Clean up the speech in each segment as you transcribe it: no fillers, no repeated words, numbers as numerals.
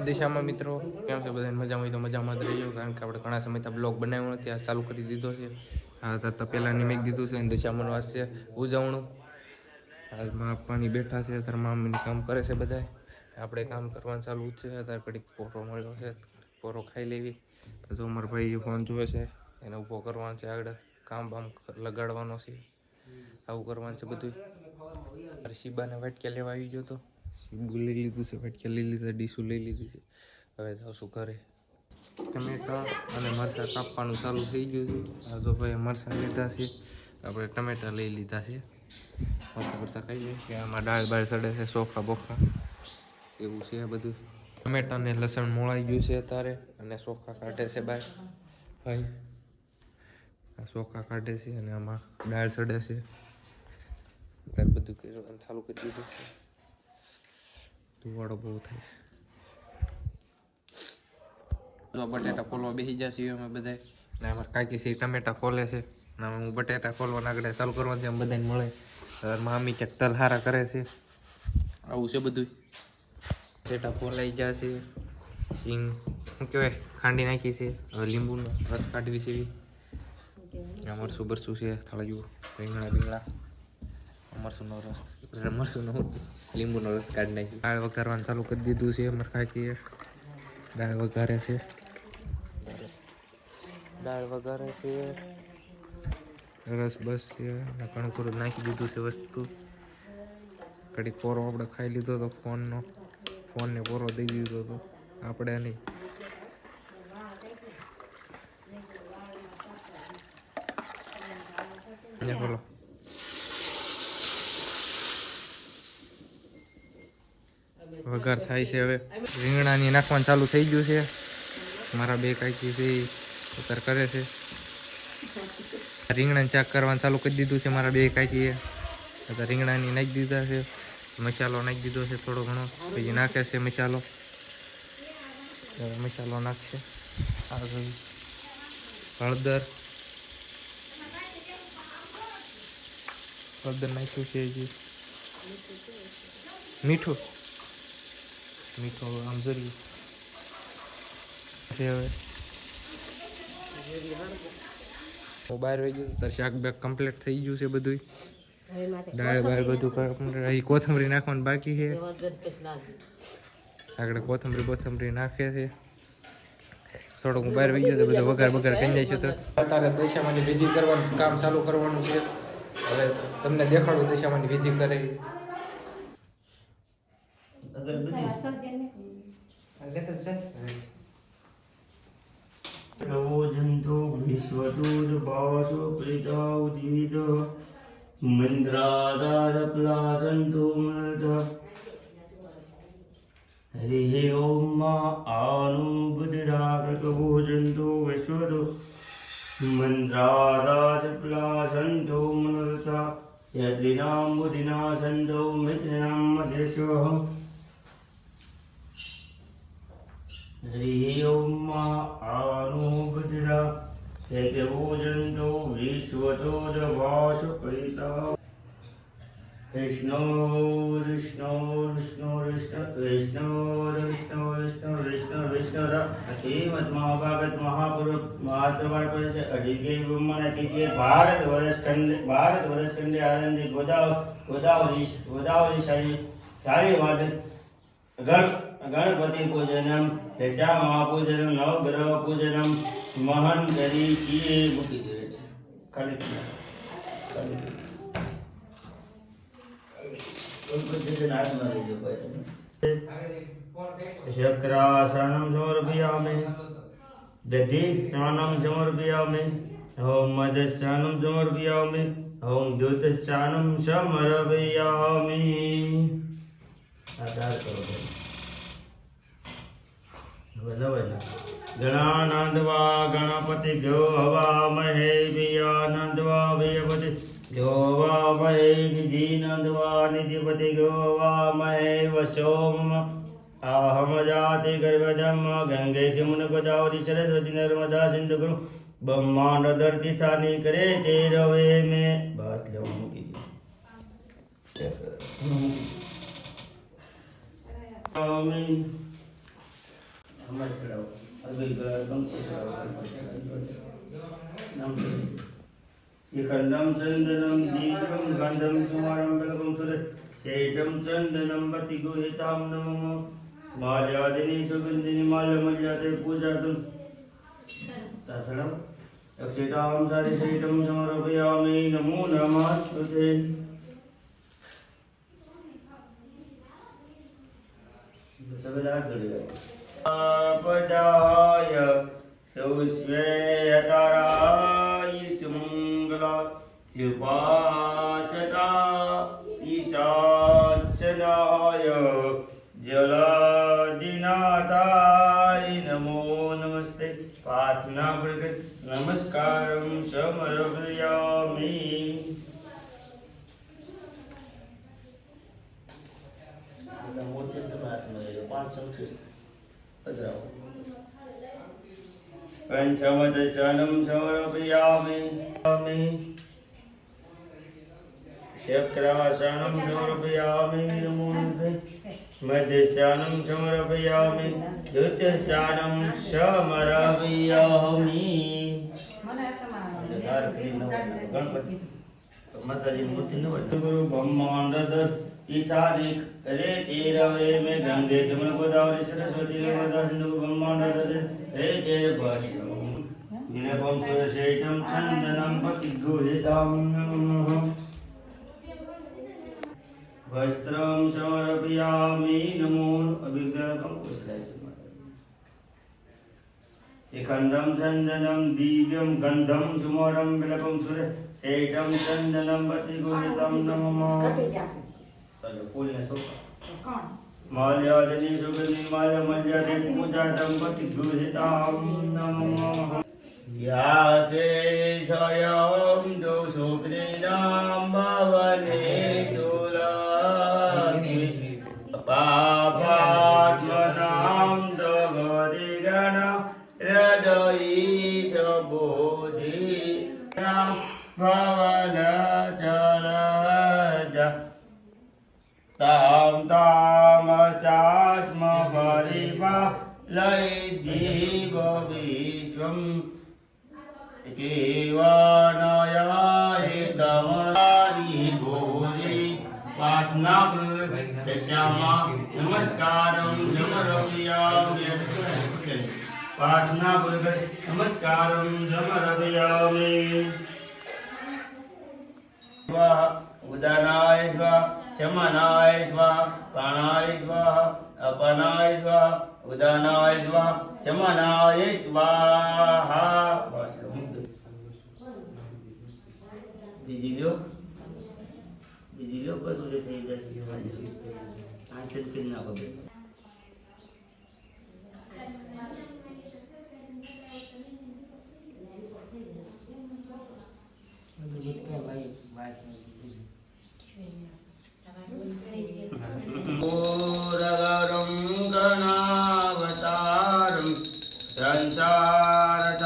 દિશામાં મિત્રો કેમ છે બધા મજામાં હોય તો મજામાં જ રહીજો, કારણ કે આપણે ઘણા સમયથી બ્લોગ બનાવ્યો નથી, આ ચાલુ કરી દીધો છે. હા તો પહેલાં મેં દીધું છે, દિશામાં વાત છે ઉજવણું. હાલમાં આપવાની બેઠા છે, અત્યારે મામીની કામ કરે છે બધા, આપણે કામ કરવાનું ચાલુ જ છે. અત્યારે ઘડીક પોરો મળ્યો છે, પોરો ખાઈ લેવી. તો અમારા ભાઈ ફોન જોવે છે, એને ઊભો કરવાનો છે, આગળ કામ બામ લગાડવાનો છે, આવું કરવાનું છે બધું. શીબાને વાટક્યા લેવા આવી ગયો તો શીબુ લઈ લીધું છે, વાટક્યા લઈ લીધા, ડીશું લઈ લીધું છે. હવે જાઉં ઘરે. ટમેટા અને મરચાં કાપવાનું ચાલુ થઈ ગયું છે. આ તો ભાઈ મરચાં લીધા છે, આપણે ટમેટા લઈ લીધા છે. મરચાં ખાઈએ કે આમાં દાળ બાળ ચડે છે, ચોખા બોખા એવું છે બધું. ટમેટા ને લસણ મોળાઈ ગયું છે અત્યારે, અને ચોખા કાઢે છે બાર ભાઈ. આ ચોખા કાઢે છે અને આમાં દાળ ચડે છે. અત્યારે બધું કરવાનું ચાલુ કરી દીધું છે. ધુવાડો બહુ થાય છે. તો બટેટા ખોલવા બેસી જશે અમે બધા, ને અમારે કાકી છે ટમેટા ખોલે છે, ને હું બટેટા ખોલવા આગળ ચાલુ કરવાથી આમ બધાને મળે. મામી ક્યાંક તલ હારા કરે છે, આવું છે બધું. બટેટા ખોલાઈ જશે, સિંગ શું કહેવાય ખાંડી નાખી છે, હવે લીંબુનો રસ કાઢવી છે. આ મરસું બરસું છે, થાળા જુઓ, રીંગણા બીંગણા, મરસુંનો રસ, મરસુંનો લીંબુનો રસ કાઢી નાખી. દાળ વઘારવાનું ચાલુ કરી દીધું છે અમારે કાકીએ. દાળ વઘારે છે, દાળ વઘારે છે, રસ બસ છે, ઘણું ખરું નાખી દીધું છે વસ્તુ. ઘડીક પોરો આપણે ખાઈ લીધો હતો ફોનને પોરો દઈ દીધો હતો આપણે નહીં. બોલો વઘાર થાય છે. હવે રીંગણાની નાખવાનું ચાલુ થઈ ગયું છે. મારા બે કાકી છે ઉતર કરે છે. રીંગણાને ચાક કરવાનું ચાલુ કરી દીધું છે મારા બે કાકીએ. અત્યારે રીંગણાની નાખી દીધા છે, મસાલો નાખી દીધો છે થોડો ઘણો, પછી નાખે છે મસાલો. મસાલો નાખશે, હળદર નાખ્યું છે, હજી મીઠું આમ જરૂર છે. હવે હું બહાર વહી ગયો તો શાક બેક કમ્પ્લીટ થઈ ગયું છે બધું. દાળ બાળ બધું અહીં કોથમરી નાખવાનું બાકી છે. આગળ કોથમરી નાખે છે. થોડુંક બહાર વહી ગયો તો બધું વઘાર કરી જાય છે. તો અત્યારે દિશામાંની વિધિ કરવાનું કામ ચાલુ કરવાનું છે. હવે તમને દેખાડું દિશામાંની વિધિ કરે. जंतु विश्वदूत भाषो प्रीता उदीद मंद्रादार प्लासंतु मृत हरि ओम आनु बुद्धिराग भोजंतु विश्वदू मंद्रादार प्लासंतु मृत यद्रिनाम बुद्धिना संतो मित्रनाम मध्यस्व हरि ओम आनुबुद्धिरा एक भोजंतो विश्वतो दवासु परिता विष्णु विष्णु विष्णु विष्णु विष्णु विष्णु विष्णु विष्णु विष्णु अतिमत महाभागत महापुरुष महात्मा पर अधिके ब्रह्मण अतिके भारत वर्ष खंड आनंद गोदावरी सारी वादन गणपति पूजनम दशा महापूजनम नवग्रह पूजनम महन करी किए मुक्ति दे शक्रासनम समर्पयामि दधि स्नानम समर्पयामि ओम मदस्नानम समर्पयामि ओम दूत स्नानम समर्पयामि। आधार करो गणानंदवा गणपति जो हवा महे वियानंदवा वियपति जो हवा महे निधि नंदवा निधिपति जो हवा महे वसोम आहम जाति गर्भजम गंगे सिमुन गोदावरी सरस्वती नर्मदा सिंधु गुरु ब्रह्मांड धरती थानी करे तेरवे में बात लो आमीन। હમણાં ચડાવો અભિગમ ચડાવો શિખંડમ ચંદનમ દીપમ ગંધમ સુમારમ બલગમ સુરે શેષમ ચંદનમ પતિ ગુહિતામ નમઃ માલ્યાદિની સુગંધિની માલ્યમલ્યાદે પૂજાતુમ તાસડમ અક્ષિતામ સારિશૈતમ સમર્પયામિ નમો નમસ્તુતે સગદા જોડી પદાય સૌસ્વેતરાય સુમંગલા ત્યુપાચતા ઈશાત્સનાય જલાદિનાથાય નમો નમસ્તે પ્રાર્થના પ્રગટ નમસ્કારમ સમર્પયામિ મૂર્તિ તમે હાથમાં લઈ લો 5 ચમચી પધરાવો પંચમદશનમ સમર્પયામિ ચક્રાસનમ સમર્પયામિ નમો નમઃ મધ્યસ્નાનમ સમર્પયામિ દ્વિતીયસ્નાનમ સમર્પયામિ ગણપતિ માતાજી મૂર્તિ ન વટ ગુરુ બ્રહ્માંડ ઈચારિક રે તેરવે મે ગંગે જમન ગોદાવરી સરસ્વતી નર્મદા સિંધુ બ્રહ્માંડ રે તે ભાષમ વિલેપમ સુરશેષમ ચંદનમ પતિ ગુહિતામ નમઃ વસ્ત્રમ સમર્પયામિ નમો અભિગ્રહમ કુશલાય શિખંડમ ચંદનમ દિવ્યમ ગંધમ સુમરમ વિલેપમ સુરશેષમ ચંદનમ પતિ ગુહિતામ નમઃ માલ્યાદિની સુગંધિની માલ્યમલ્યાદે પૂજાતમ પતિ ગુહિતામ નમઃ યાસે સ્વયં દોષોપરીણામ ભવને ચૂલાગ્નિ પાપાત્મનામ જગતિગણ હૃદયી ચ બોધિ ભવન ચલજ તામ તામ ચાસ્મ પરિવા લય દીવ વિશ્વમ કેવનયાય તમરી ગોરી પ્રાર્થના દશામા નમસ્કારમ સમર્પયામિ પ્રાર્થના નમસ્કારમ સમર્પયામિ ઉદાનાય સ્વાહા શમનાય સ્વાહા પ્રાણાય સ્વાહા અપનાય સ્વાહા ઉદાનાય સ્વાહા શમનાય સ્વાહા બીજી લો કશું જે થઈ જશે આંચલ કરી નાખો બે ઓરગરમ ગણાવતારમ સંસાર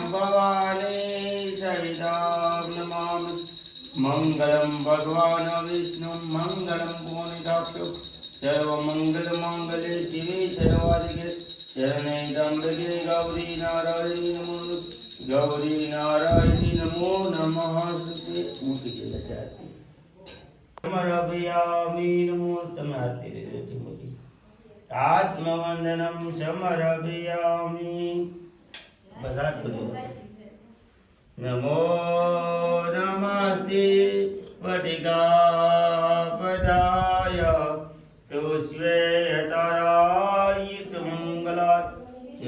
ભવાની સહિતામ નમામિ મંગલમ ભગવાન વિષ્ણુ મંગલમ પુનિતાક્ષો સર્વમંગલ મંગલે શિવે સર્વાધિકે શરણે ત્રંબકે ગૌરી નારાયણી નમો ગૌરી નારાયણી નમો નમઃ સ્તુતે મૂકી દેલા સમર્પયામિ નમો તમે આરતી લેજો મૂકી આત્મવંદનમ સમર્પયામિ બસ હાથ ધોજો નમો નમસ્તે વટિકાપદાય સુશ્વેતરાય સુમંગલા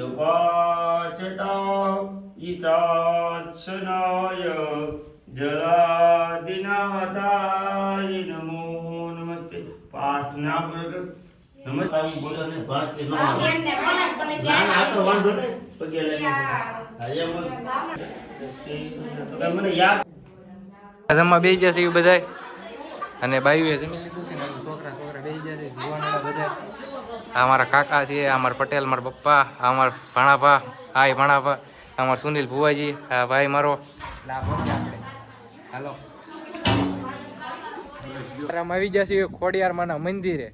ઉપાચતા ઈશાત્સનાય જલાદિનાથાય નમો નમસ્તે પ્રાર્થના પ્રગટ નમસ્કાર બોલો ને વાત કે ના આ તો વાંધો નહીં પગે લઈને આજે મને યાદ જમવા બેસી જશે એ બધાય અને બાયુએ જમી લીધું છે ને છોકરા બેસી જશે જીવાના બધા આ મારા કાકા છે આ મારા પટેલ મારા પપ્પા આ મારા ભાણાભા આ ભાણાભા આ મારા સુનિલ ભુવાજી આ ભાઈ મારો આપણે હાલો આવી જશે ખોડિયાર માના મંદિરે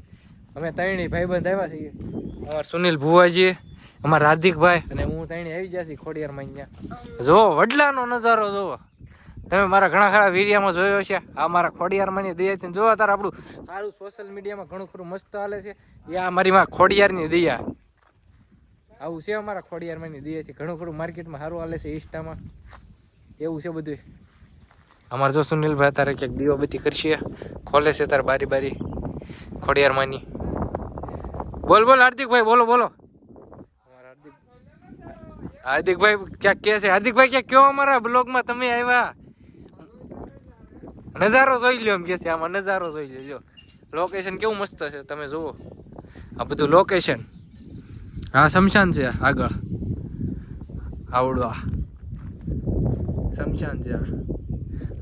અમે ત્રણેય ભાઈબંધ આવ્યા છીએ અમારા સુનિલ ભુવાજી, અમારા હાર્દિકભાઈ અને હું ત્રણે આવી જશે ખોડિયારમાં અહીંયા. જો વડલાનો નજારો જોવો તમે, મારા ઘણા ખરા વિડીયામાં જોયો છે. આ મારા ખોડિયારમાંની દયાથી જો અત્યારે આપણું સારું સોશિયલ મીડિયામાં ઘણું ખરું મસ્ત હાલે છે. એ આ મારી માં ખોડિયારની દયા, આવું છે અમારા ખોડિયારમાંની દયાથી ઘણું ખરું માર્કેટમાં સારું હાલે છે. ઇન્સ્ટામાં એવું છે બધું. અમારે જો સુનિલભાઈ અત્યારે ક્યાંક દીવાબત્તી કરશે, ખોલે છે તારે બારી બારી ખોડિયારમાંની. બોલ બોલ હાર્દિકભાઈ, બોલો બોલો. હાર્દિકભાઈ ક્યાંક કે છે, હાર્દિકભાઈ ક્યાંક કયો અમારા બ્લોગમાં તમે આવ્યા, નજારો જોઈ લ્યો એમ કે છે. આમાં નજારો જોઈ લેજો, લોકેશન કેવું મસ્ત છે તમે જુઓ. આ બધું લોકેશન, આ શમશાન છે આગળ, આવડવા શમશાન છે.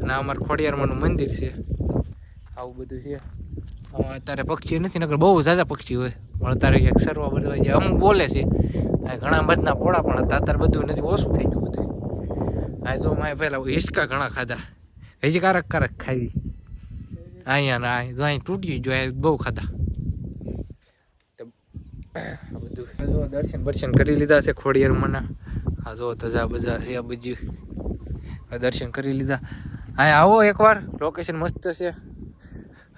અને આ અમારું ખોડિયારમાંનું મંદિર છે. આવું બધું છે. અત્યારે પક્ષી નથી, નકર બહુ ઝાઝા પક્ષી હોય, પણ અત્યારે ક્યાંક સરવા બધા જે અમુક બોલે છે. ઘણા મધના પોળા પણ હતા, અત્યારે બધું નથી, ઓછું થઈ ગયું બધું. આ જો મારે પહેલાં હિંચકા ઘણા ખાધા, હજી કારક ખાવી અહીંયા ના અહીં તૂટી ગયો, બહુ ખાધા. બધું જો દર્શન કરી લીધા છે ખોડિયારમાંના. આ જો ધજા બજા છે, આ બધું દર્શન કરી લીધા. અહીંયા આવો એકવાર, લોકેશન મસ્ત છે.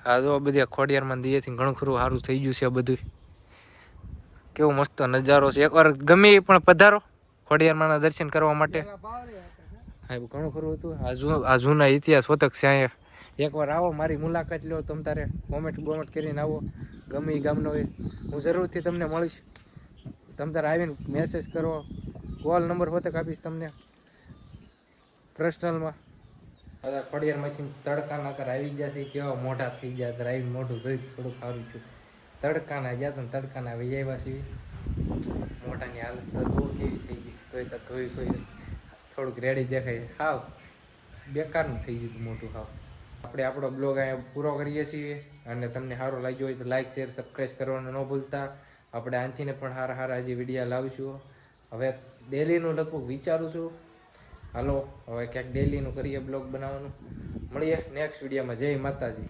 આ જો બધી ખોડિયારમાં દઈએથી ઘણું ખરું સારું થઈ ગયું છે. બધું કેવું મસ્ત નજારો છે. એકવાર ગમે પણ પધારો ખોડિયારમાંના દર્શન કરવા માટે. હા ઘણું ખરું હતું. આ જૂના ઇતિહાસ હોતક છે અહીંયા. એકવાર આવો, મારી મુલાકાત લો. તમ તારે કોમેન્ટ કરીને આવો, ગમે એ ગામનો હોય, હું જરૂરથી તમને મળીશ. તમ તારે આવીને મેસેજ કરો, કોલ નંબર હોતક આપીશ તમને પર્સનલમાં. બધા ખોડિયારમાંથી તડકાના અત્યારે આવી ગયા છે. કેવા મોઢા થઈ ગયા, અત્યારે આવીને મોઢું ધોઈ થોડુંક સારું છું. તડકાના ગયા તો તડકાના આવી આવ્યા છે. મોઢાની હાલત તો બહુ કેવી થઈ ગઈ, ધોઈ થોડુંક રેડી દેખાય. હાવ બેકારનું થઈ ગયું મોટું હાવ. આપણે આપણો બ્લોગ અહીંયા પૂરો કરીએ છીએ. અને તમને સારો લાગ્યો હોય તો લાઇક શેર સબસ્ક્રાઈબ કરવાનું ન ભૂલતા. આપણે આનથીને પણ સારા હજી વિડીયા લાવીશું. હવે ડેલીનું લગભગ વિચારું છું. હાલો હવે ક્યાંક ડેલીનું કરીએ બ્લોગ બનાવવાનું. મળીએ નેક્સ્ટ વિડીયોમાં. જય માતાજી.